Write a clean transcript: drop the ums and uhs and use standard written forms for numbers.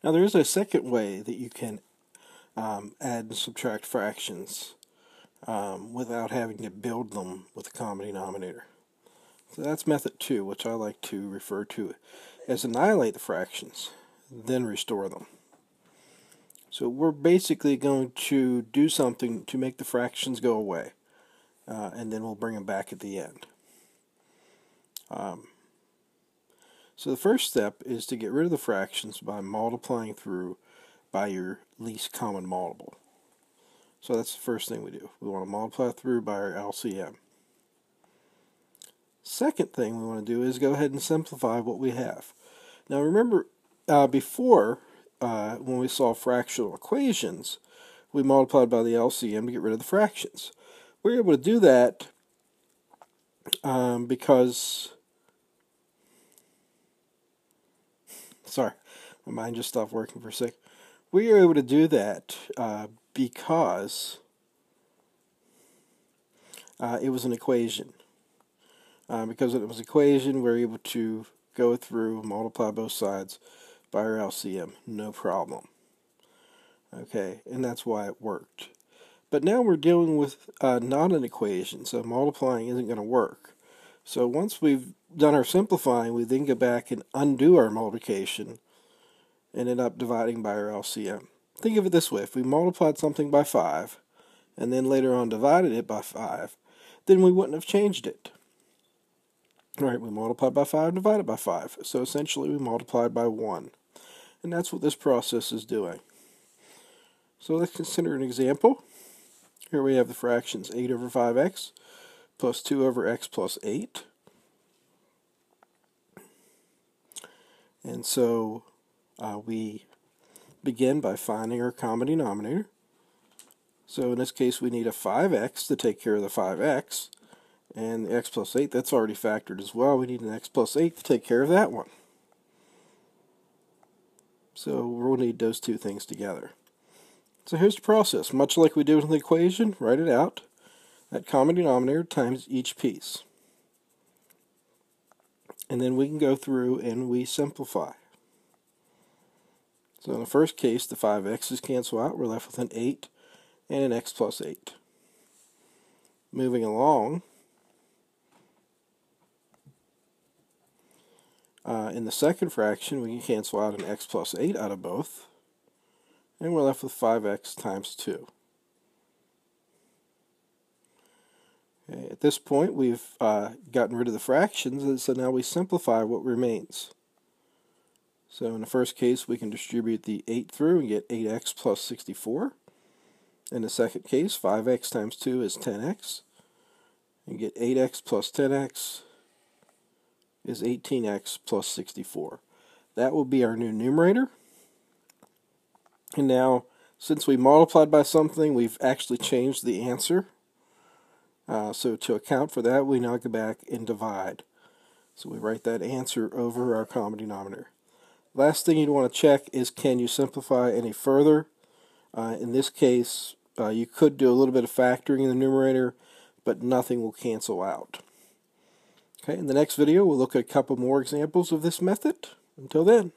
Now there is a second way that you can add and subtract fractions without having to build them with a common denominator. So that's method 2, which I like to refer to as annihilate the fractions, then restore them. So we're basically going to do something to make the fractions go away, and then we'll bring them back at the end. So the first step is to get rid of the fractions by multiplying through by your least common multiple. So that's the first thing we do. We want to multiply through by our LCM. Second thing we want to do is go ahead and simplify what we have. Now remember, before, when we solve fractional equations, we multiplied by the LCM to get rid of the fractions. We're able to do that because... Sorry, my mind just stopped working for a sec. We are able to do that because it was an equation. Because it was an equation, we're able to go through, multiply both sides by our LCM, no problem. Okay, and that's why it worked. But now we're dealing with not an equation, so multiplying isn't going to work. So once we've done our simplifying, we then go back and undo our multiplication and end up dividing by our LCM. Think of it this way: if we multiplied something by 5 and then later on divided it by 5, then we wouldn't have changed it. Right, we multiplied by 5, divided by 5. So essentially we multiplied by 1. And that's what this process is doing. So let's consider an example. Here we have the fractions 8 over 5x plus 2 over x plus 8. And so we begin by finding our common denominator. So in this case we need a 5x to take care of the 5x. And the x plus 8, that's already factored as well. We need an x plus 8 to take care of that one. So we'll need those two things together. So here's the process. Much like we did with the equation, write it out. That common denominator times each piece. And then we can go through and we simplify. So in the first case, the 5x's cancel out. We're left with an 8 and an x plus 8. Moving along, in the second fraction, we can cancel out an x plus 8 out of both. And we're left with 5x times 2. Okay, at this point, we've gotten rid of the fractions, and so now we simplify what remains. So in the first case, we can distribute the 8 through and get 8x plus 64. In the second case, 5x times 2 is 10x. And get 8x plus 10x is 18x plus 64. That will be our new numerator. And now, since we multiplied by something, we've actually changed the answer. So to account for that, we now go back and divide. So we write that answer over our common denominator. Last thing you'd want to check is, can you simplify any further? In this case, you could do a little bit of factoring in the numerator, but nothing will cancel out. Okay, in the next video, we'll look at a couple more examples of this method. Until then.